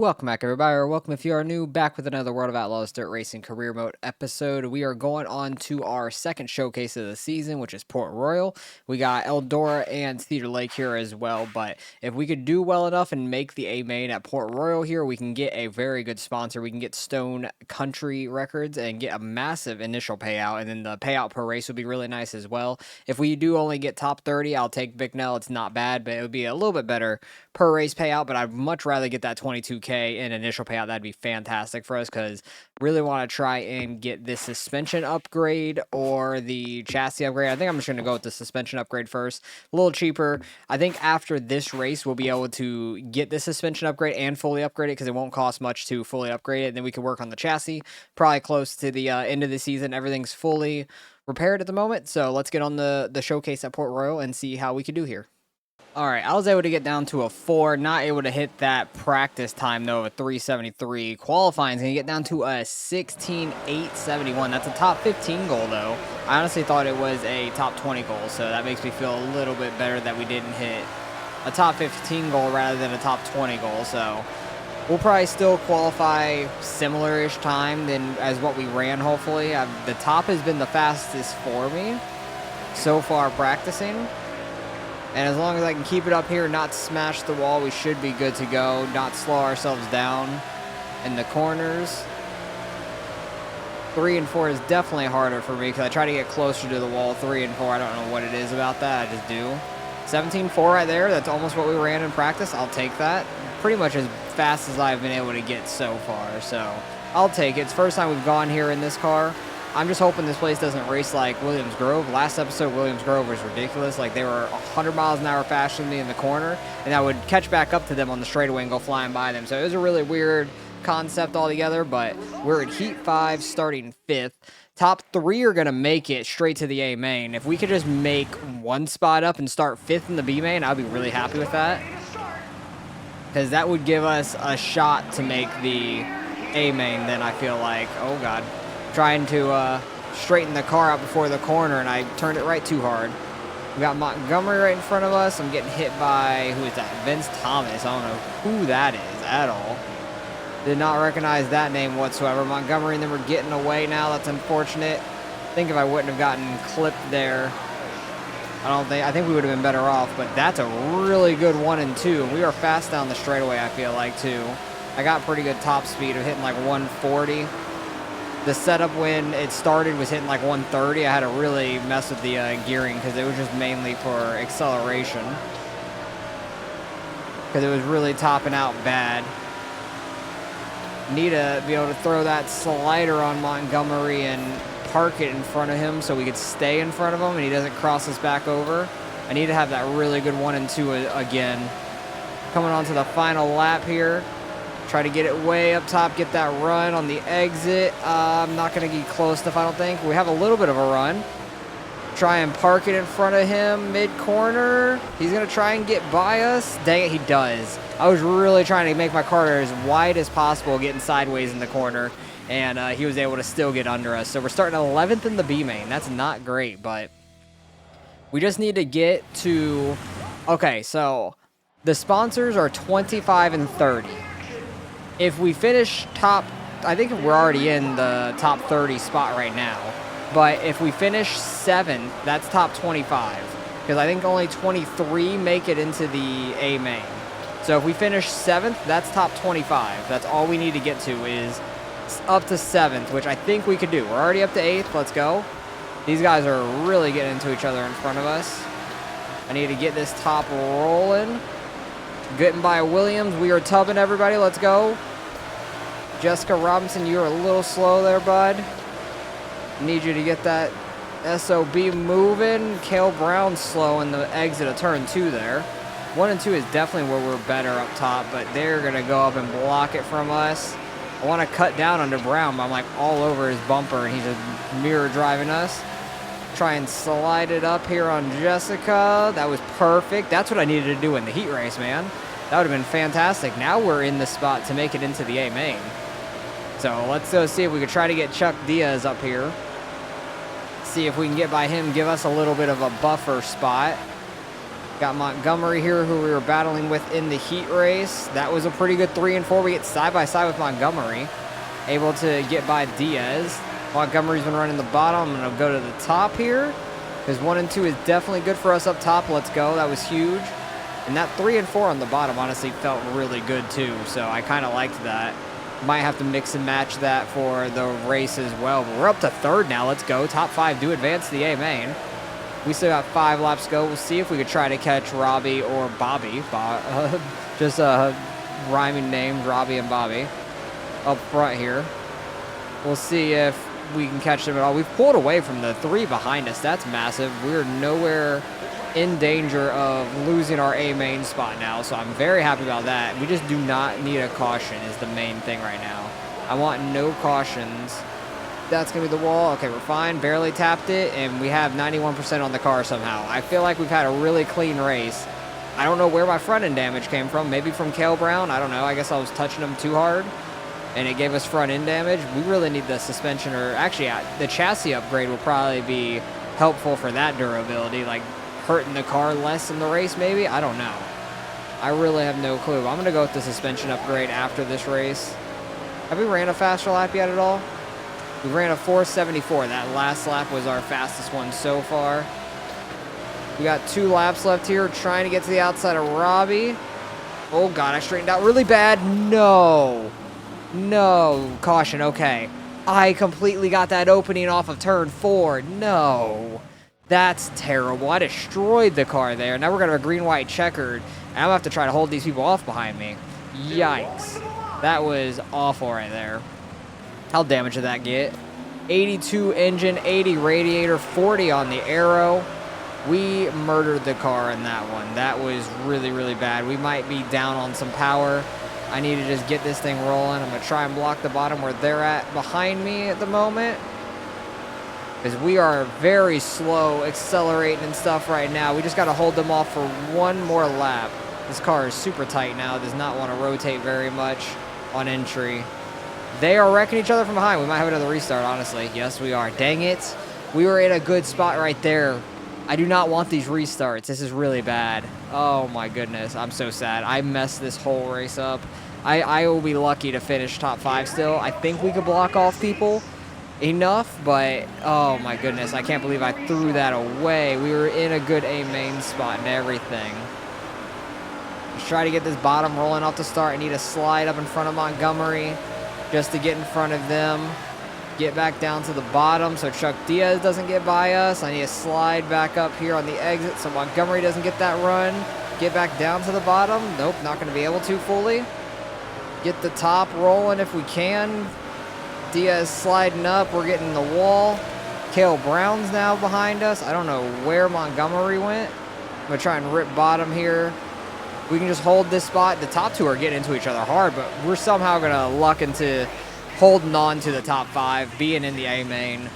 Welcome back, everybody, or welcome if you are new, back with another World of Outlaws Dirt Racing Career Mode episode. We are going on to our second showcase of the season, which is Port Royal. We got Eldora and Cedar Lake here as well, but if we could do well enough and make the A main at Port Royal here, we can get a very good sponsor. We can get Stone Country Records and get a massive initial payout, and then the payout per race would be really nice as well. If we do only get top 30, I'll take Bicknell. It's not bad, but it would be a little bit better per race payout, but I'd much rather get that 22K in initial payout. That'd be fantastic for us because really want to try and get this suspension upgrade or the chassis upgrade. I think I'm just going to go with the suspension upgrade first. A little cheaper. I think after this race, we'll be able to get the suspension upgrade and fully upgrade it because it won't cost much to fully upgrade it. And then we can work on the chassis probably close to the end of the season. Everything's fully repaired at the moment. So let's get on the showcase at Port Royal and see how we can do here. All right, I was able to get down to a 4, not able to hit that practice time, though, of a 373. Qualifying is going to get down to a 16.871. That's a top 15 goal, though. I honestly thought it was a top 20 goal, so that makes me feel a little bit better that we didn't hit a top 15 goal rather than a top 20 goal. So we'll probably still qualify similar-ish time than as what we ran, hopefully. The top has been the fastest for me so far practicing. And as long as I can keep it up here, not smash the wall, we should be good to go. Not slow ourselves down in the corners. 3 and 4 is definitely harder for me because I try to get closer to the wall. 3 and 4, I don't know what it is about that. I just do. 17.4 right there. That's almost what we ran in practice. I'll take that. Pretty much as fast as I've been able to get so far. So I'll take it. It's the first time we've gone here in this car. I'm just hoping this place doesn't race like Williams Grove. Last episode, Williams Grove was ridiculous. Like, they were 100 miles an hour faster than me in the corner, and I would catch back up to them on the straightaway and go flying by them. So it was a really weird concept altogether, but we're in Heat 5, starting 5th. Top 3 are going to make it straight to the A main. If we could just make one spot up and start 5th in the B main, I'd be really happy with that, because that would give us a shot to make the A main. Then I feel like, oh God, trying to straighten the car out before the corner, and I turned it right too hard. We got Montgomery right in front of us. I'm getting hit by, who is that? Vince Thomas. I don't know who that is at all. Did not recognize that name whatsoever. Montgomery and them are getting away now. That's unfortunate. I think if I wouldn't have gotten clipped there, I think we would have been better off, but that's a really good 1 and 2. We are fast down the straightaway, I feel like, too. I got pretty good top speed of hitting like 140. The setup when it started was hitting like 130. I had to really mess with the gearing because it was just mainly for acceleration, because it was really topping out bad. Need to be able to throw that slider on Montgomery and park it in front of him so we could stay in front of him and he doesn't cross us back over. I need to have that really good 1 and 2 again. Coming on to the final lap here. Try to get it way up top, get that run on the exit. I'm not going to get close enough, I don't think. We have a little bit of a run. Try and park it in front of him, mid-corner. He's going to try and get by us. Dang it, he does. I was really trying to make my car as wide as possible, getting sideways in the corner, and he was able to still get under us. So we're starting 11th in the B main. That's not great, but we just need to get to... Okay, so the sponsors are 25 and 30. If we finish top, I think we're already in the top 30 spot right now. But if we finish 7th, that's top 25. Because I think only 23 make it into the A main. So if we finish 7th, that's top 25. That's all we need to get to is up to 7th, which I think we could do. We're already up to 8th. Let's go. These guys are really getting into each other in front of us. I need to get this top rolling. Getting by Williams. We are tubbing everybody. Let's go. Jessica Robinson, you're a little slow there, bud. Need you to get that SOB moving. Kale Brown slow in the exit of turn 2 there. 1 and 2 is definitely where we're better up top, but they're going to go up and block it from us. I want to cut down under Brown, but I'm like all over his bumper, and he's just mirror driving us. Try and slide it up here on Jessica. That was perfect. That's what I needed to do in the heat race, man. That would have been fantastic. Now we're in the spot to make it into the A main. So let's go see if we could try to get Chuck Diaz up here. See if we can get by him, give us a little bit of a buffer spot. Got Montgomery here, who we were battling with in the heat race. That was a pretty good 3 and 4. We get side by side with Montgomery, able to get by Diaz. Montgomery's been running the bottom. I'm going to go to the top here because 1 and 2 is definitely good for us up top. Let's go. That was huge. And that 3 and 4 on the bottom honestly felt really good too. So I kind of liked that. Might have to mix and match that for the race as well. But we're up to third now. Let's go. Top 5 do advance to the A main. We still got 5 laps to go. We'll see if we could try to catch Robbie or Bobby. Just rhyming names, Robbie and Bobby, up front here. We'll see if we can catch them at all. We've pulled away from the 3 behind us. That's massive. We're nowhere in danger of losing our A main spot now, so I'm very happy about that. We just do not need a caution is the main thing right now. I want no cautions. That's going to be the wall. Okay, we're fine. Barely tapped it, and we have 91% on the car somehow. I feel like we've had a really clean race. I don't know where my front end damage came from. Maybe from Kale Brown. I don't know. I guess I was touching him too hard, and it gave us front end damage. We really need the suspension, or actually the chassis upgrade will probably be helpful for that durability, like hurting the car less in the race maybe. I don't know. I really have no clue. I'm going to go with the suspension upgrade after this race. Have we ran a faster lap yet at all? We ran a 4.74. That last lap was our fastest one so far. We got 2 laps left here, trying to get to the outside of Robbie. Oh, God, I straightened out really bad. No. No. Caution, okay. I completely got that opening off of turn 4. No. That's terrible. I destroyed the car there. Now we're going to have a green-white checkered, and I'm going to have to try to hold these people off behind me. Yikes. That was awful right there. How damage did that get? 82 engine, 80 radiator, 40 on the aero. We murdered the car in that one. That was really, really bad. We might be down on some power. I need to just get this thing rolling. I'm going to try and block the bottom where they're at behind me at the moment, because we are very slow accelerating and stuff right now. We just got to hold them off for 1 more lap. This car is super tight now. Does not want to rotate very much on entry. They are wrecking each other from behind. We might have another restart, honestly. Yes, we are. Dang it. We were in a good spot right there. I do not want these restarts. This is really bad. Oh, my goodness. I'm so sad. I messed this whole race up. I will be lucky to finish top 5 still. I think we could block off people enough, but oh, my goodness. I can't believe I threw that away. We were in a good A main spot and everything. Let's try to get this bottom rolling off the start. I need a slide up in front of Montgomery, just to get in front of them, get back down to the bottom so Chuck Diaz doesn't get by us. I need to slide back up here on the exit so Montgomery doesn't get that run. Get back down to the bottom. Nope, not going to be able to fully. Get the top rolling if we can. Diaz sliding up. We're getting the wall. Kale Brown's now behind us. I don't know where Montgomery went. I'm going to try and rip bottom here. We can just hold this spot. The top 2 are getting into each other hard, but we're somehow going to luck into holding on to the top 5, being in the A main.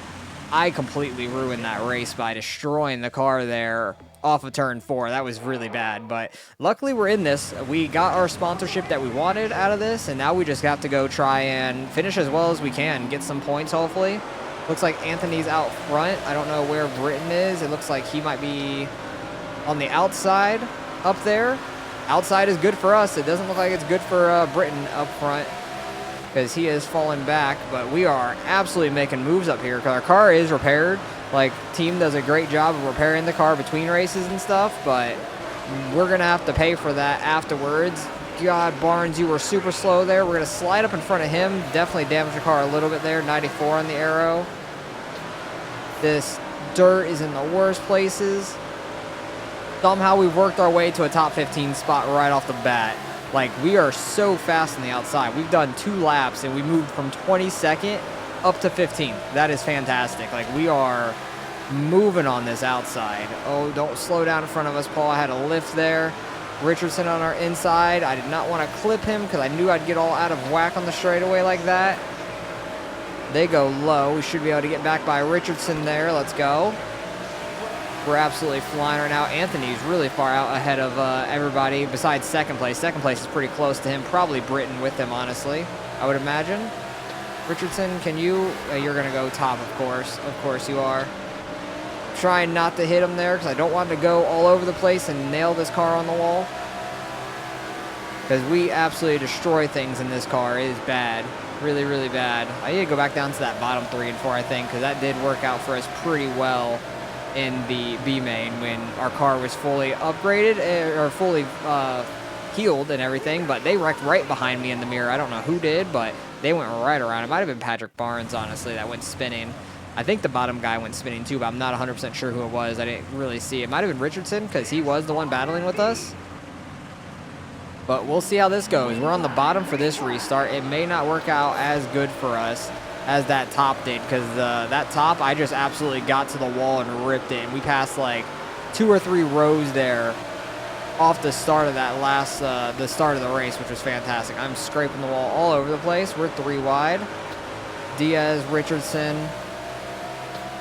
I completely ruined that race by destroying the car there off of turn 4. That was really bad, but luckily we're in this. We got our sponsorship that we wanted out of this, and now we just have to go try and finish as well as we can, get some points hopefully. Looks like Anthony's out front. I don't know where Britton is. It looks like he might be on the outside up there. Outside is good for us. It doesn't look like it's good for Britton up front, because he is falling back, but we are absolutely making moves up here because our car is repaired. Like, team does a great job of repairing the car between races and stuff, but we're going to have to pay for that afterwards. God, Barnes, you were super slow there. We're going to slide up in front of him. Definitely damage the car a little bit there. 94 on the aero. This dirt is in the worst places. Somehow we've worked our way to a top 15 spot right off the bat. Like, we are so fast on the outside. We've done 2 laps, and we moved from 22nd up to 15th. That is fantastic. Like, we are moving on this outside. Oh, don't slow down in front of us, Paul. I had a lift there. Richardson on our inside. I did not want to clip him because I knew I'd get all out of whack on the straightaway like that. They go low. We should be able to get back by Richardson there. Let's go. We're absolutely flying right now. Anthony's really far out ahead of everybody besides second place. Second place is pretty close to him. Probably Britton with him, honestly, I would imagine. Richardson, can you? You're going to go top, of course. Of course you are. trying not to hit him there because I don't want to go all over the place and nail this car on the wall. Because we absolutely destroy things in this car. It is bad. Really, really bad. I need to go back down to that bottom 3 and 4, I think, because that did work out for us pretty well in the B main when our car was fully upgraded or fully healed and everything, but they wrecked right behind me in the mirror. I don't know who did, but they went right around. It might have been Patrick Barnes, honestly, that went spinning. I think the bottom guy went spinning too, but I'm not 100% sure who it was. I didn't really see. It might have been Richardson because he was the one battling with us. But we'll see how this goes. We're on the bottom for this restart. It may not work out as good for us as that top did because that top, I just absolutely got to the wall and ripped it. And we passed like 2 or 3 rows there off the start of that last, the start of the race, which was fantastic. I'm scraping the wall all over the place. We're 3 wide. Diaz, Richardson.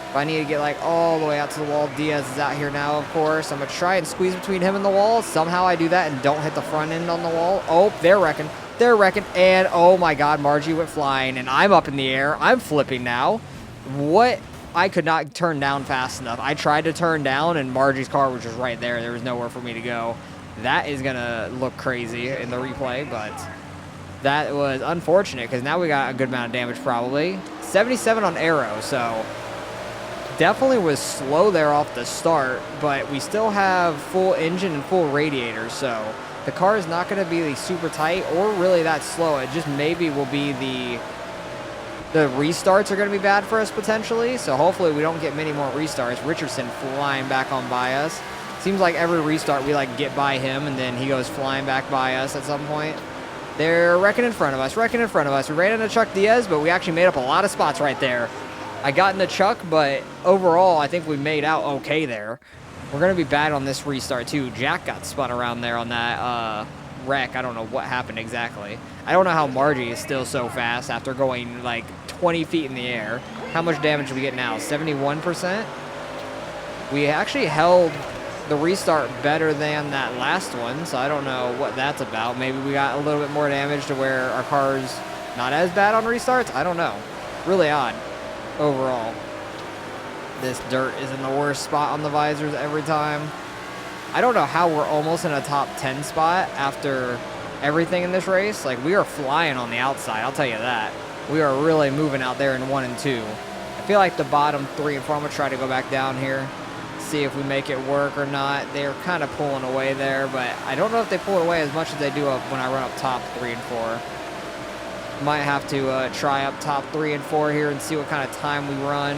If I need to get like all the way out to the wall, Diaz is out here now, of course. I'm going to try and squeeze between him and the wall. Somehow I do that and don't hit the front end on the wall. Oh, they're wrecking. They're wrecking. And oh my God, Margie went flying and I'm up in the air. I'm flipping now. What? I could not turn down fast enough. I tried to turn down and Margie's car was just right there. There was nowhere for me to go. That is going to look crazy in the replay, but that was unfortunate because now we got a good amount of damage probably. 77 on aero, so definitely was slow there off the start, but we still have full engine and full radiator, so the car is not going to be super tight or really that slow. It just maybe will be the restarts are going to be bad for us potentially, so hopefully we don't get many more restarts. Richardson flying back on by us. Seems like every restart we like get by him and then he goes flying back by us at some point. They're wrecking in front of us, wrecking in front of us. We ran into Chuck Diaz, but we actually made up a lot of spots right there. I got into Chuck, but overall, I think we made out okay there. We're going to be bad on this restart, too. Jack got spun around there on that wreck. I don't know what happened exactly. I don't know how Margie is still so fast after going, like, 20 feet in the air. How much damage do we get now? 71%? We actually held the restart better than that last one, so I don't know what that's about. Maybe we got a little bit more damage to where our car's not as bad on restarts? I don't know. Really odd. Overall, this dirt is in the worst spot on the visors every time. I don't know how we're almost in a top 10 spot after everything in this race. Like, we are flying on the outside, I'll tell you that. We are really moving out there in 1 and 2. I feel like the bottom 3 and 4, I'm going to try to go back down here, see if we make it work or not. They're kind of pulling away there, but I don't know if they pull it away as much as they do when I run up top 3 and 4. Might have to try up top 3 and 4 here and see what kind of time we run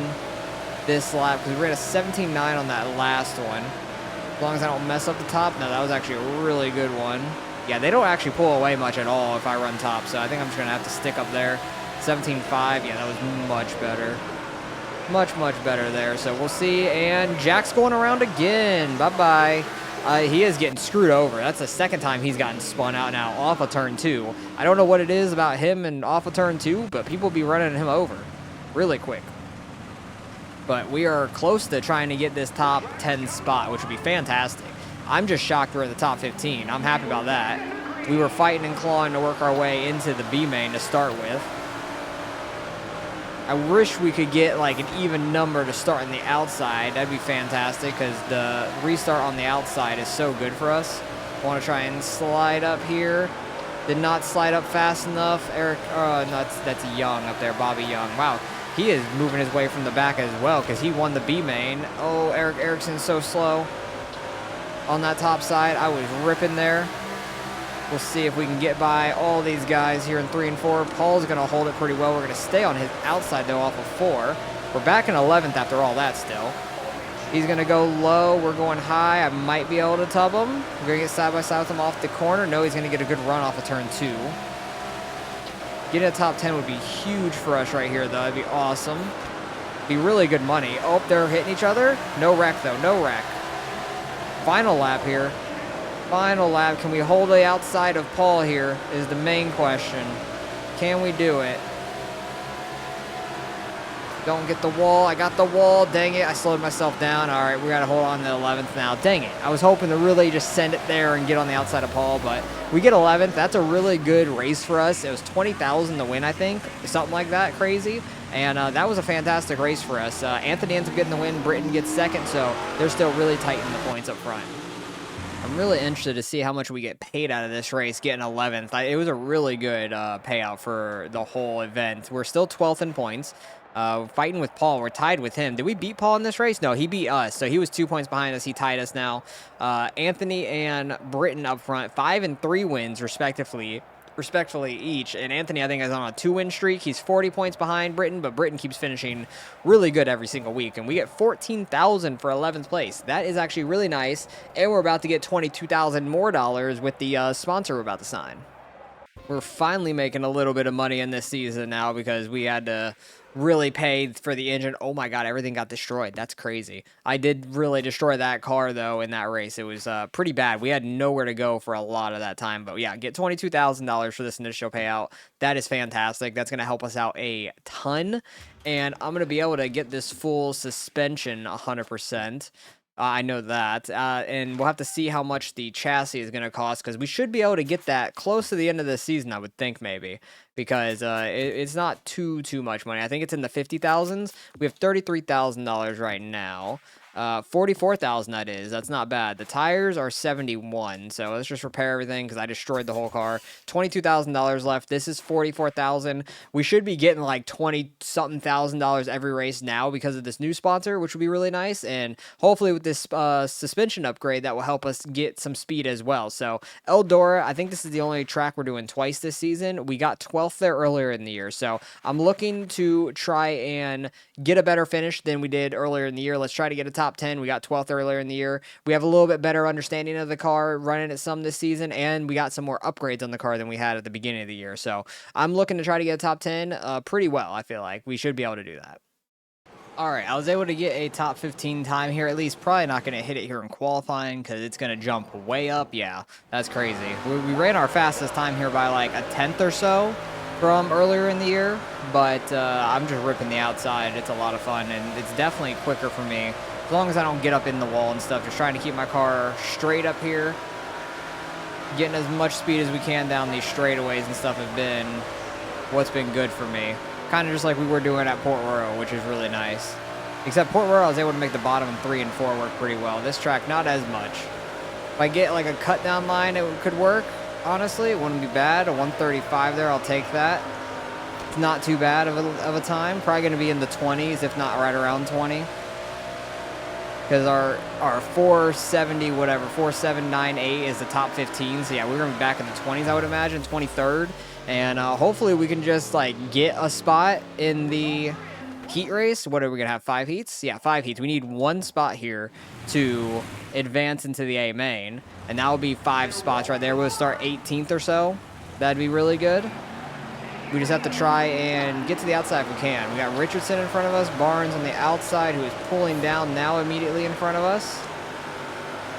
this lap, because we ran a 17.9 on that last one. As long as I don't mess up the top. No, that was actually a really good one. Yeah, they don't actually pull away much at all if I run top, so I think I'm just going to have to stick up there. 17.5, yeah, that was much better. Much, much better there, so we'll see. And Jack's going around again. Bye-bye. He is getting screwed over. That's the second time he's gotten spun out now off of turn 2. I don't know what it is about him and off of turn 2, but people be running him over really quick. But we are close to trying to get this top 10 spot, which would be fantastic. I'm just shocked we're in the top 15. I'm happy about that. We were fighting and clawing to work our way into the B main to start with. I wish we could get like an even number to start on the outside. That'd be fantastic because the restart on the outside is so good for us. I want to try and slide up here. Did not slide up fast enough. Eric, no, that's Young up there, Bobby Young. Wow, he is moving his way from the back as well because he won the B main. Oh, Eric Erickson's so slow on that top side. I was ripping there. We'll see if we can get by all these guys here in 3 and 4. Paul's going to hold it pretty well. We're going to stay on his outside, though, off of 4. We're back in 11th after all that still. He's going to go low. We're going high. I might be able to tub him. We're going to get side by side with him off the corner. No, he's going to get a good run off of turn 2. Getting a top 10 would be huge for us right here, though. That'd be awesome. Be really good money. Oh, they're hitting each other. No wreck, though. No wreck. Final lap here. Final lap. Can we hold the outside of Paul here is the main question. Can we do it? Don't get the wall. I got the wall. Dang it. I slowed myself down. All right, we got to hold on to 11th now. Dang it. I was hoping to really just send it there and get on the outside of Paul, but we get 11th. That's a really good race for us. It was 20,000 to win, I think. Something like that. Crazy. And that was a fantastic race for us. Anthony ends up getting the win. Britton gets second, so they're still really tight in the points up front. I'm really interested to see how much we get paid out of this race, getting 11th. It was a really good payout for the whole event. We're still 12th in points. Fighting with Paul. We're tied with him. Did we beat Paul in this race? No, he beat us. So he was 2 points behind us. He tied us now. Anthony and Britton up front, 5 and 3 wins, respectively each. And Anthony, I think, is on a 2-win streak. He's 40 points behind Britton, but Britton keeps finishing really good every single week. And we get $14,000 for 11th place. That is actually really nice. And we're about to get $22,000 more with the sponsor we're about to sign. We're finally making a little bit of money in this season now because we had to really pay for the engine. Oh my God, everything got destroyed. That's crazy. I did really destroy that car though in that race. It was pretty bad. We had nowhere to go for a lot of that time. But yeah, get $22,000 for this initial payout. That is fantastic. That's going to help us out a ton. And I'm going to be able to get this full suspension 100%. I know that, and we'll have to see how much the chassis is going to cost, because we should be able to get that close to the end of the season, I would think, maybe, because it's not too much money. I think it's in the 50,000s. We have $33,000 right now. 44,000 that is. That's not bad. The tires are 71, so let's just repair everything because I destroyed the whole car. $22,000 left. This is 44,000. We should be getting like 20-something thousand dollars every race now because of this new sponsor, which would be really nice. And hopefully with this suspension upgrade, that will help us get some speed as well. So Eldora, I think this is the only track we're doing twice this season. We got 12th there earlier in the year, so I'm looking to try and get a better finish than we did earlier in the year. Let's try to get a top 10. We got 12th earlier in the year. We have a little bit better understanding of the car running it some this season, and we got some more upgrades on the car than we had at the beginning of the year. So I'm looking to try to get a top 10 pretty well. I feel like we should be able to do that. All right, I was able to get a top 15 time here, at least. Probably not going to hit it here in qualifying because it's going to jump way up. Yeah, that's crazy. We ran our fastest time here by like a 10th or so from earlier in the year, but I'm just ripping the outside. It's a lot of fun, and it's definitely quicker for me as long as I don't get up in the wall and stuff. Just trying to keep my car straight up here, getting as much speed as we can down these straightaways and stuff has been what's been good for me. Kind of just like we were doing at Port Royal, which is really nice. Except Port Royal, I was able to make the bottom 3 and 4 work pretty well. This track, not as much. If I get like a cut down line, it could work. Honestly, it wouldn't be bad. A 135 there, I'll take that. It's not too bad of a time. Probably going to be in the 20s, if not right around 20. Because our 470, whatever, 4798 is the top 15. So yeah, we're going to be back in the 20s, I would imagine, 23rd. And hopefully we can just like get a spot in the heat race. What are we going to have, 5 heats? Yeah, 5 heats. We need 1 spot here to advance into the A main. And that will be 5 spots right there. We'll start 18th or so. That'd be really good. We just have to try and get to the outside if we can. We got Richardson in front of us, Barnes on the outside, who is pulling down now immediately in front of us.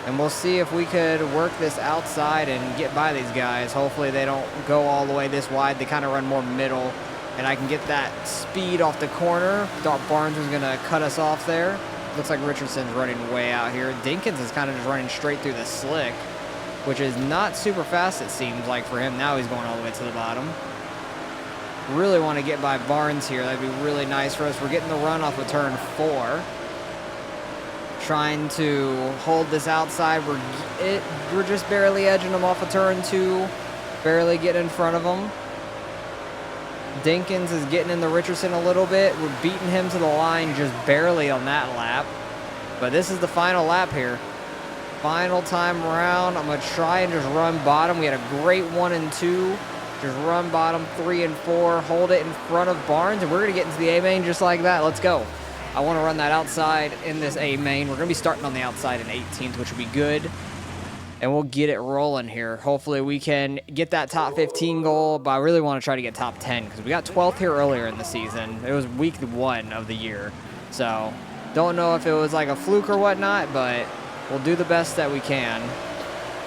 And we'll see if we could work this outside and get by these guys. Hopefully they don't go all the way this wide. They kind of run more middle, and I can get that speed off the corner. Thought Barnes was going to cut us off there. Looks like Richardson's running way out here. Dinkins is kind of just running straight through the slick, which is not super fast, it seems like, for him. Now he's going all the way to the bottom. Really want to get by Barnes here. That'd be really nice for us. We're getting the run off of turn 4. Trying to hold this outside. We're just barely edging them off of turn 2. Barely getting in front of them. Dinkins is getting in the Richardson a little bit. We're beating him to the line just barely on that lap. But this is the final lap here. Final time around. I'm going to try and just run bottom. We had a great 1 and 2. Just run bottom 3 and 4. Hold it in front of Barnes. And we're going to get into the A main just like that. Let's go. I want to run that outside in this A main. We're going to be starting on the outside in 18th, which will be good. And we'll get it rolling here. Hopefully we can get that top 15 goal, but I really want to try to get top 10 because we got 12th here earlier in the season. It was week 1 of the year. So don't know if it was like a fluke or whatnot, but we'll do the best that we can.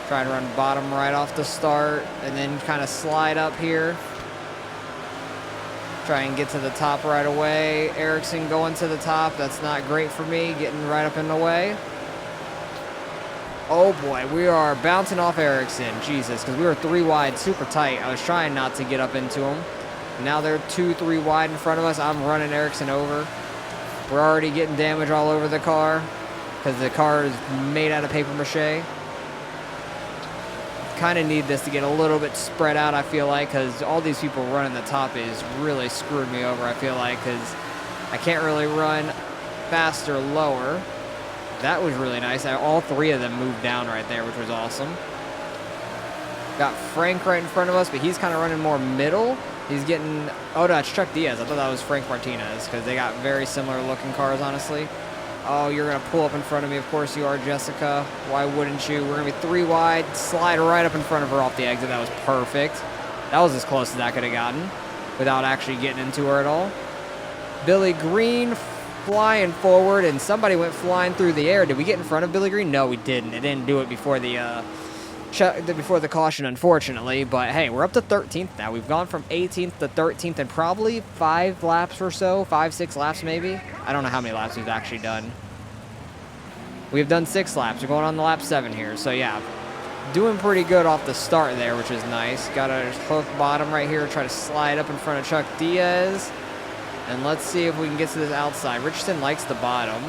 Try to run bottom right off the start and then kind of slide up here. Try and get to the top right away. Ericsson going to the top. That's not great for me, getting right up in the way. Oh boy, we are bouncing off Ericsson. Jesus, because we were 3 wide, super tight. I was trying not to get up into him. Now they're 2-3 wide in front of us. I'm running Ericsson over. We're already getting damage all over the car because the car is made out of paper mache. Kind of need this to get a little bit spread out, I feel like, because all these people running the top is really screwing me over, I feel like, because I can't really run faster lower. That was really nice. All three of them moved down right there, which was awesome. Got Frank right in front of us, but he's kind of running more middle. He's getting... Oh, no, it's Chuck Diaz. I thought that was Frank Martinez, because they got very similar looking cars, honestly. Oh, you're going to pull up in front of me. Of course you are, Jessica. Why wouldn't you? We're going to be 3 wide. Slide right up in front of her off the exit. That was perfect. That was as close as that could have gotten without actually getting into her at all. Billy Green flying forward, and somebody went flying through the air. Did we get in front of Billy Green? No, we didn't. It didn't do it before the caution, unfortunately. But hey, we're up to 13th now. We've gone from 18th to 13th in probably 5 laps or so, 5-6 laps maybe. I don't know how many laps we've actually done. We've done 6 laps. We're going on the lap 7 here. So yeah, doing pretty good off the start there, which is nice. Got a hook bottom right here, try to slide up in front of Chuck Diaz. And let's see if we can get to this outside. Richardson likes the bottom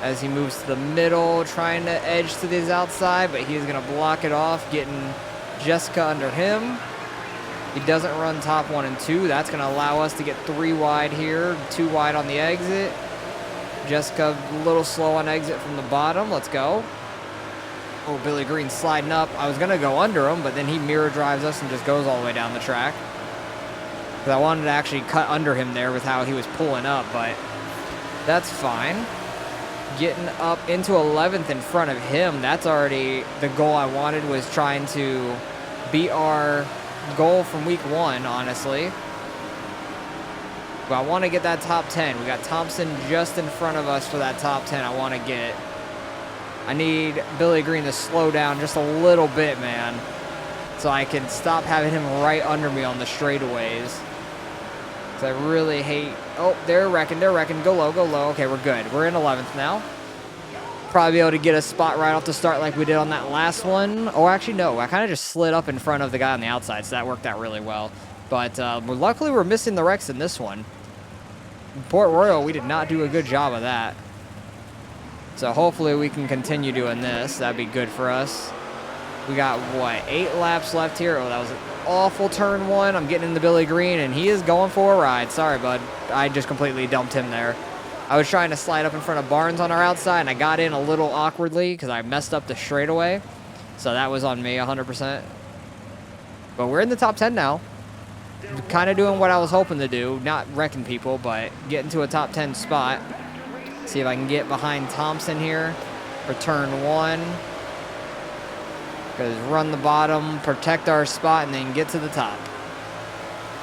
as he moves to the middle, trying to edge to this outside, but he's going to block it off, getting Jessica under him. He doesn't run top 1 and 2. That's going to allow us to get 3 wide here, 2 wide on the exit. Jessica a little slow on exit from the bottom. Let's go. Oh, Billy Green sliding up. I was going to go under him, but then he mirror drives us and just goes all the way down the track. Because I wanted to actually cut under him there with how he was pulling up, but that's fine. Getting up into 11th in front of him. That's already the goal I wanted, was trying to beat our goal from week 1, honestly. But I want to get that top 10. We got Thompson just in front of us for that top 10. I want to get. I need Billy Green to slow down just a little bit, man, so I can stop having him right under me on the straightaways. I really hate... Oh, they're wrecking. Go low, go low. Okay, we're good. We're in 11th now. Probably be able to get a spot right off the start like we did on that last one. Oh, actually, no. I kind of just slid up in front of the guy on the outside, so that worked out really well. But luckily, we're missing the wrecks in this one. In Port Royal, we did not do a good job of that. So hopefully we can continue doing this. That'd be good for us. We got, what, 8 laps left here? Oh, that was an awful turn 1. I'm getting into Billy Green, and he is going for a ride. Sorry, bud. I just completely dumped him there. I was trying to slide up in front of Barnes on our outside, and I got in a little awkwardly because I messed up the straightaway. So that was on me 100%. But we're in the top 10 now. Kind of doing what I was hoping to do. Not wrecking people, but getting to a top 10 spot. See if I can get behind Thompson here for turn 1. Because run the bottom, protect our spot, and then get to the top.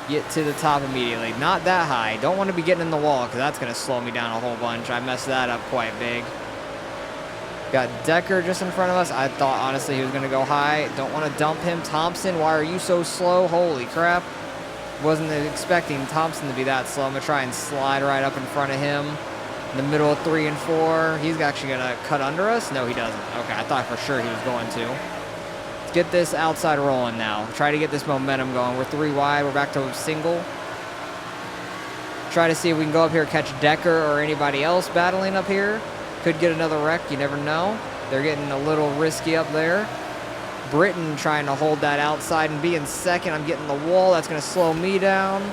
Get to the top immediately. Not that high. Don't want to be getting in the wall because that's going to slow me down a whole bunch. I messed that up quite big. Got Decker just in front of us. I thought, honestly, he was going to go high. Don't want to dump him. Thompson, why are you so slow? Holy crap. Wasn't expecting Thompson to be that slow. I'm going to try and slide right up in front of him. In the middle of 3 and 4. He's actually going to cut under us? No, he doesn't. Okay, I thought for sure he was going to. Get this outside rolling now. Try to get this momentum going. We're 3 wide. We're back to a single. Try to see if we can go up here, catch Decker or anybody else battling up here. Could get another wreck. You never know. They're getting a little risky up there. Britton trying to hold that outside and be in second. I'm getting the wall. That's going to slow me down.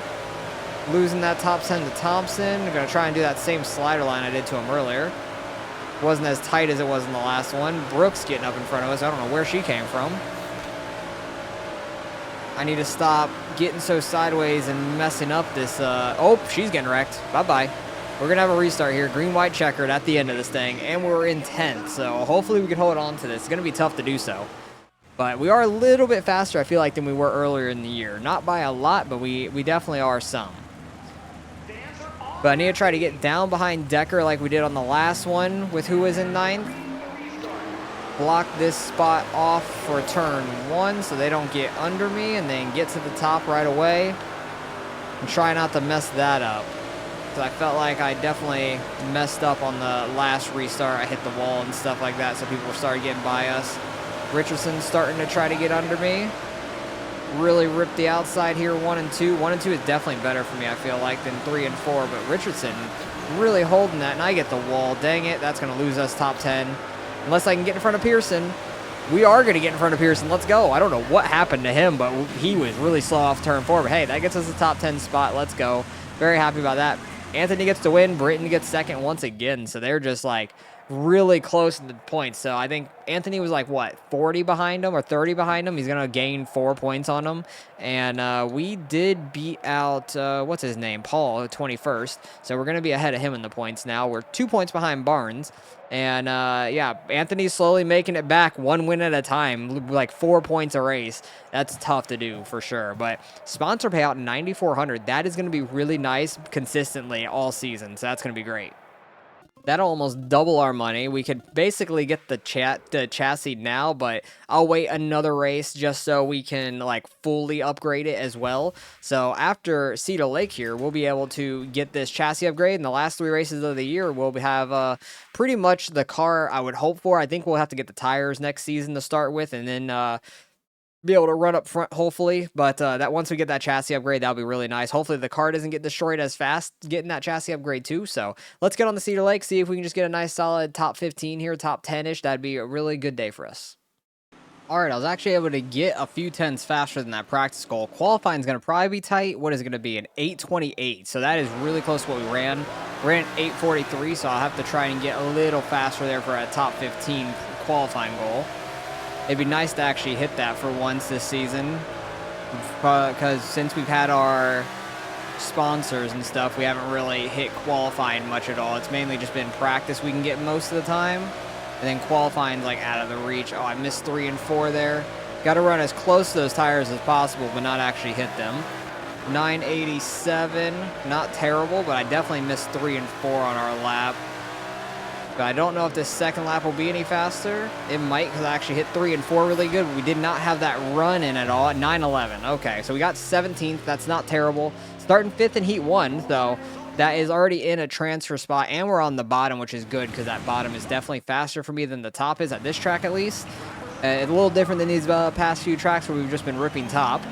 Losing that top 10 to Thompson. I'm going to try and do that same slider line I did to him earlier. Wasn't as tight as it was in the last one. Brooks getting up in front of us. I don't know where she came from. I need to stop getting so sideways and messing up this. Oh, she's getting wrecked. Bye-bye. We're going to have a restart here. Green-white checkered at the end of this thing. And we're in 10th. So hopefully we can hold on to this. It's going to be tough to do so. But we are a little bit faster, I feel like, than we were earlier in the year. Not by a lot, but we definitely are some. But I need to try to get down behind Decker like we did on the last one with who was in 9th. Block this spot off for turn 1 so they don't get under me, and then get to the top right away. And try not to mess that up. Because I felt like I definitely messed up on the last restart. I hit the wall and stuff like that, so people started getting by us. Richardson's starting to try to get under me. really rip the outside here, 1 and 2. 1 and 2 is definitely better for me, I feel like, than 3 and 4. But Richardson really holding that, and I get the wall. Dang it, that's going to lose us top 10. Unless I can get in front of Pearson. We are going to get in front of Pearson. Let's go. I don't know what happened to him, but he was really slow off turn 4. But hey, that gets us a top 10 spot. Let's go. Very happy about that. Anthony gets to win. Britton gets second once again. So they're just like really close to the points. So I think Anthony was like, what, 40 behind him or 30 behind him? He's going to gain 4 points on him. And we did beat out, what's his name? Paul, 21st. So we're going to be ahead of him in the points now. We're 2 points behind Barnes. And, yeah, Anthony's slowly making it back 1 win at a time, like 4 points a race. That's tough to do for sure. But sponsor payout, 9,400. That is going to be really nice consistently all season. So that's going to be great. That'll almost double our money. We could basically get the chassis now, but I'll wait another race just so we can like fully upgrade it as well. So after Cedar Lake here, we'll be able to get this chassis upgrade. In the last 3 races of the year, we'll have pretty much the car I would hope for. I think we'll have to get the tires next season to start with, and then be able to run up front, hopefully. But that once we get that chassis upgrade, that'll be really nice. Hopefully the car doesn't get destroyed as fast getting that chassis upgrade too. So let's get on the Cedar Lake, see if we can just get a nice solid top 15 here, top 10-ish. That'd be a really good day for us. All right, I was actually able to get a few tenths faster than that practice goal. Qualifying is going to probably be tight. What is it going to be? An 8:28. So that is really close to what we ran. Ran an 8:43, so I'll have to try and get a little faster there for a top 15 qualifying goal. It'd be nice to actually hit that for once this season, because since we've had our sponsors and stuff, we haven't really hit qualifying much at all. It's mainly just been practice we can get most of the time, and then qualifying's like out of the reach. Oh, I missed 3 and 4 there. Got to run as close to those tires as possible, but not actually hit them. 987, not terrible, but I definitely missed 3 and 4 on our lap. But I don't know if this second lap will be any faster. It might, because I actually hit 3 and 4 really good. But we did not have that run in at all at 9:11. Okay, so we got 17th. That's not terrible. Starting 5th in Heat 1, though. That is already in a transfer spot, and we're on the bottom, which is good, because that bottom is definitely faster for me than the top is, at this track at least. It's a little different than these past few tracks where we've just been ripping top.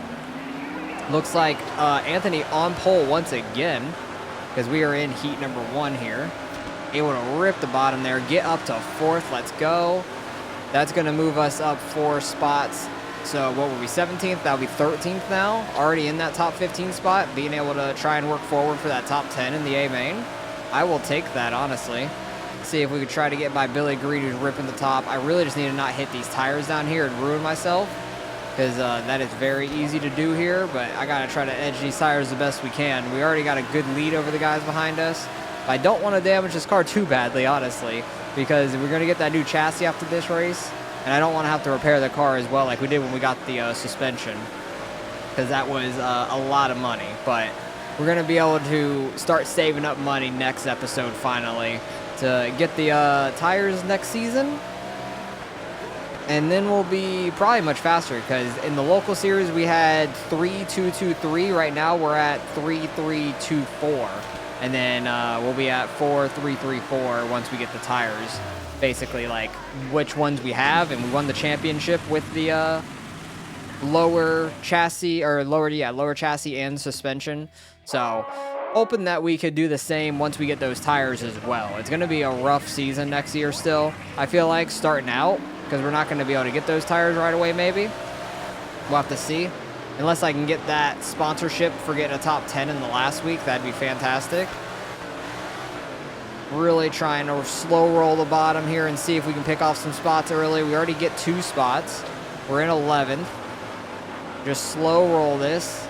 Looks like Anthony on pole once again, because we are in Heat number 1 here. Able to rip the bottom there, get up to 4th. Let's go. That's going to move us up 4 spots. So what will be 17th? That'll be 13th now. Already in that top 15 spot. Being able to try and work forward for that top 10 in the A main. I will take that, honestly. See if we could try to get by Billy Green, who's ripping the top. I really just need to not hit these tires down here and ruin myself, because that is very easy to do here. But I got to try to edge these tires the best we can. We already got a good lead over the guys behind us. I don't want to damage this car too badly, honestly, because we're going to get that new chassis after this race, and I don't want to have to repair the car as well like we did when we got the suspension, because that was a lot of money. But we're going to be able to start saving up money next episode finally to get the tires next season, and then we'll be probably much faster, because in the local series we had 3.223. Right now we're at 3.324. And then we'll be at 4.334 once we get the tires. Basically, like, which ones we have. And we won the championship with the lower chassis and suspension. So, hoping that we could do the same once we get those tires as well. It's going to be a rough season next year still, I feel like, starting out, because we're not going to be able to get those tires right away, maybe. We'll have to see. Unless I can get that sponsorship for getting a top 10 in the last week, that'd be fantastic. Really trying to slow roll the bottom here and see if we can pick off some spots early. We already get 2 spots. We're in 11th. Just slow roll this.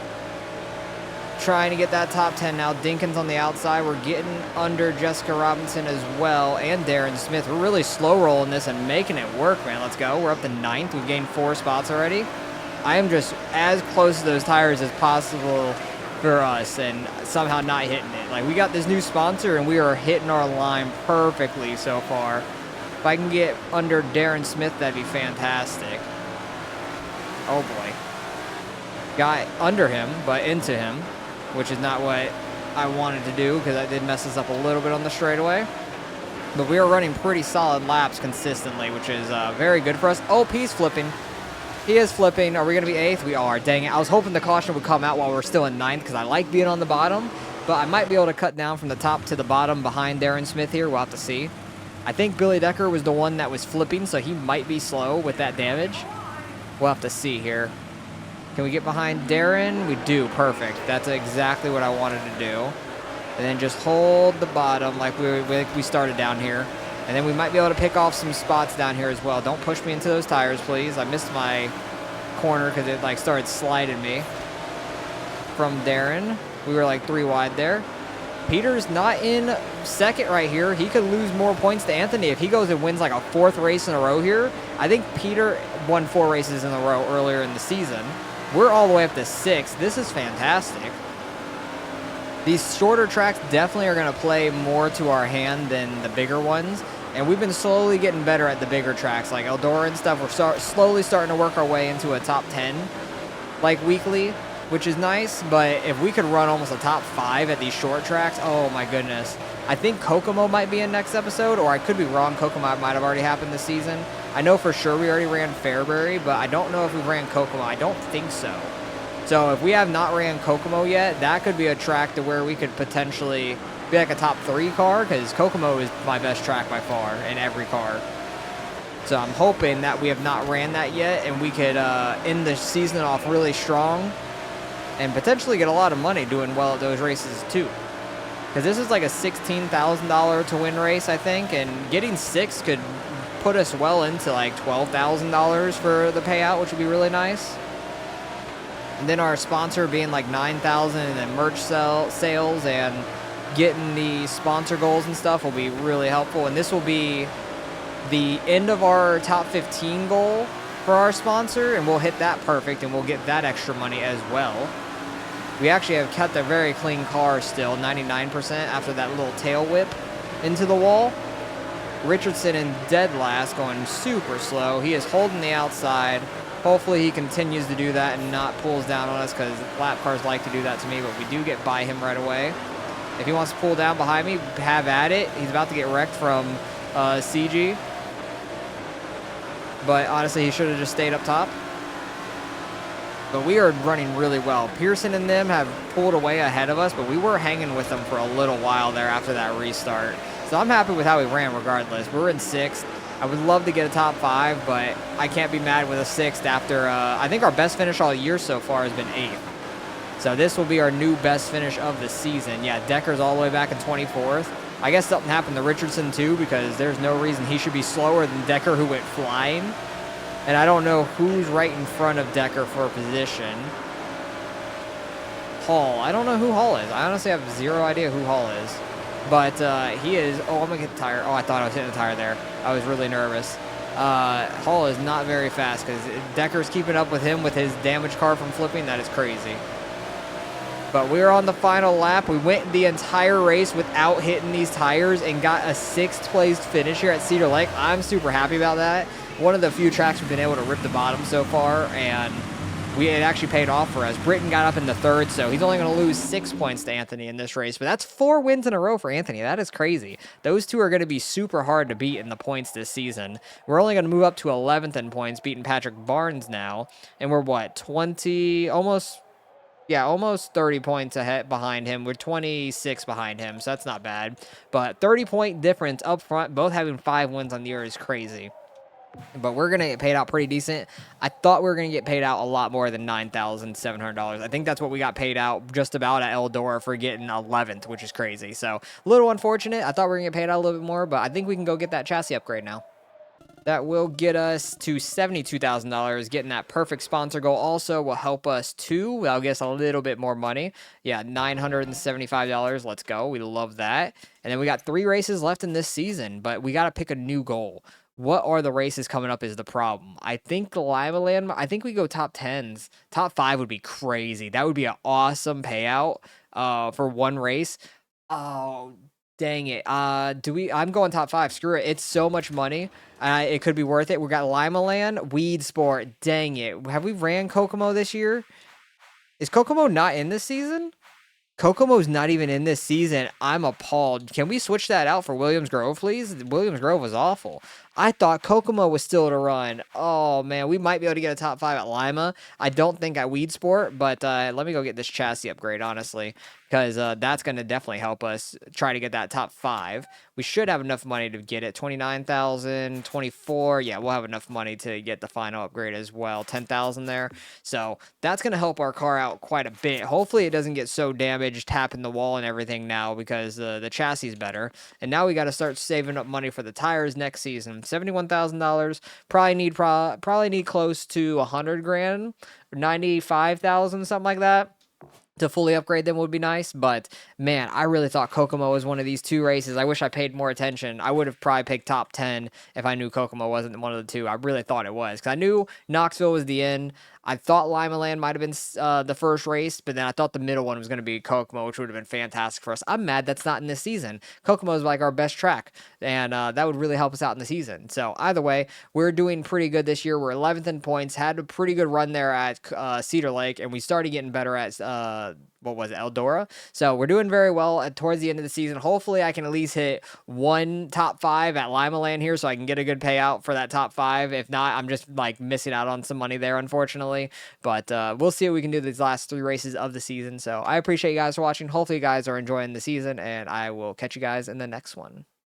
Trying to get that top 10 now. Dinkins on the outside. We're getting under Jessica Robinson as well, and Darren Smith. We're really slow rolling this and making it work, man. Let's go. We're up to 9th. We've gained 4 spots already. I am just as close to those tires as possible for us and somehow not hitting it. Like, we got this new sponsor and we are hitting our line perfectly so far. If I can get under Darren Smith, that'd be fantastic. Oh boy. Got under him, but into him, which is not what I wanted to do, because that did mess us up a little bit on the straightaway. But we are running pretty solid laps consistently, which is very good for us. Oh, he's flipping. He is flipping. Are we going to be 8th? We are. Dang it. I was hoping the caution would come out while we're still in 9th because I like being on the bottom, but I might be able to cut down from the top to the bottom behind Darren Smith here. We'll have to see. I think Billy Decker was the one that was flipping, so he might be slow with that damage. We'll have to see here. Can we get behind Darren? We do. Perfect. That's exactly what I wanted to do. And then just hold the bottom like we started down here. And then we might be able to pick off some spots down here as well. Don't push me into those tires, please. I missed my corner because it like started sliding me from Darren. We were like 3 wide there. Peter's not in 2nd right here. He could lose more points to Anthony if he goes and wins like a 4th race in a row here. I think Peter won 4 races in a row earlier in the season. We're all the way up to 6th. This is fantastic. These shorter tracks definitely are going to play more to our hand than the bigger ones. And we've been slowly getting better at the bigger tracks like Eldora and stuff. We're slowly starting to work our way into a top 10 like weekly, which is nice. But if we could run almost a top 5 at these short tracks, oh my goodness. I think Kokomo might be in next episode, or I could be wrong. Kokomo might have already happened this season. I know for sure we already ran Fairbury, but I don't know if we ran Kokomo. I don't think so. So if we have not ran Kokomo yet, that could be a track to where we could potentially be like a top 3 car, because Kokomo is my best track by far in every car. So I'm hoping that we have not ran that yet, and we could end the season off really strong and potentially get a lot of money doing well at those races too. Because this is like a $16,000 to win race, I think, and getting 6 could put us well into like $12,000 for the payout, which would be really nice. And then our sponsor being like $9,000, and then merch sales and getting the sponsor goals and stuff will be really helpful. And this will be the end of our top 15 goal for our sponsor, and we'll hit that perfect, and we'll get that extra money as well. We actually have kept a very clean car still, 99% after that little tail whip into the wall. Richardson in dead last, going super slow. He is holding the outside. Hopefully he continues to do that and not pulls down on us, because lap cars like to do that to me, but we do get by him right away. If he wants to pull down behind me, have at it. He's about to get wrecked from CG. But honestly, he should have just stayed up top. But we are running really well. Pearson and them have pulled away ahead of us, but we were hanging with them for a little while there after that restart. So I'm happy with how we ran regardless. We're in 6th. I would love to get a top 5, but I can't be mad with a 6th after, I think our best finish all year so far has been 8th. So this will be our new best finish of the season. Yeah, Decker's all the way back in 24th. I guess something happened to Richardson too, because there's no reason he should be slower than Decker, who went flying. And I don't know who's right in front of Decker for position. Hall. I don't know who Hall is. I honestly have zero idea who Hall is. But he is... Oh, I'm going to get the tire. Oh, I thought I was hitting the tire there. I was really nervous. Hall is not very fast, because Decker's keeping up with him with his damaged car from flipping. That is crazy. But we're on the final lap. We went the entire race without hitting these tires and got a 6th place finish here at Cedar Lake. I'm super happy about that. One of the few tracks we've been able to rip the bottom so far, and it actually paid off for us. Britton got up in the 3rd, so he's only going to lose 6 points to Anthony in this race. But that's 4 wins in a row for Anthony. That is crazy. Those two are going to be super hard to beat in the points this season. We're only going to move up to 11th in points, beating Patrick Barnes now. And we're, what, 20, almost 30 points ahead behind him. We're 26 behind him, so that's not bad. But 30-point difference up front, both having 5 wins on the year is crazy. But we're going to get paid out pretty decent. I thought we were going to get paid out a lot more than $9,700. I think that's what we got paid out just about at Eldora for getting 11th, which is crazy. So a little unfortunate. I thought we were going to get paid out a little bit more, but I think we can go get that chassis upgrade now. That will get us to $72,000. Getting that perfect sponsor goal also will help us too. That'll get us a little bit more money. Yeah, $975. Let's go. We love that. And then we got 3 races left in this season, but we got to pick a new goal. What are the races coming up is the problem. I think the Lima Land, I think we go top 10s. Top 5 would be crazy. That would be an awesome payout for one race. Oh, dang it. I'm going top 5. Screw it. It's so much money. It could be worth it. We got Lima Land, Weed Sport. Dang it. Have we ran Kokomo this year? Is Kokomo not in this season? Kokomo's not even in this season. I'm appalled. Can we switch that out for Williams Grove, please? Williams Grove was awful. I thought Kokomo was still to run. Oh man, we might be able to get a top 5 at Lima. I don't think at Weed Sport, but let me go get this chassis upgrade, honestly, because that's going to definitely help us try to get that top 5. We should have enough money to get it. 29,000, 24. Yeah, we'll have enough money to get the final upgrade as well. 10,000 there. So that's going to help our car out quite a bit. Hopefully it doesn't get so damaged, tapping the wall and everything now, because the chassis is better. And now we got to start saving up money for the tires next season. $71,000. Probably need close to 100 grand, 95,000, something like that, to fully upgrade them would be nice. But man, I really thought Kokomo was one of these two races. I wish I paid more attention. I would have probably picked top 10 if I knew Kokomo wasn't one of the two. I really thought it was, because I knew Knoxville was the end. I thought Lima Land might have been the first race, but then I thought the middle one was going to be Kokomo, which would have been fantastic for us. I'm mad that's not in this season. Kokomo is like our best track, and that would really help us out in the season. So either way, we're doing pretty good this year. We're 11th in points, had a pretty good run there at Cedar Lake, and we started getting better at what was it, Eldora. So we're doing very well towards the end of the season. Hopefully I can at least hit one top 5 at Lima Land here so I can get a good payout for that top 5. If not, I'm just like missing out on some money there, unfortunately. But we'll see what we can do these last 3 races of the season. So I appreciate you guys for watching. Hopefully you guys are enjoying the season, and I will catch you guys in the next one.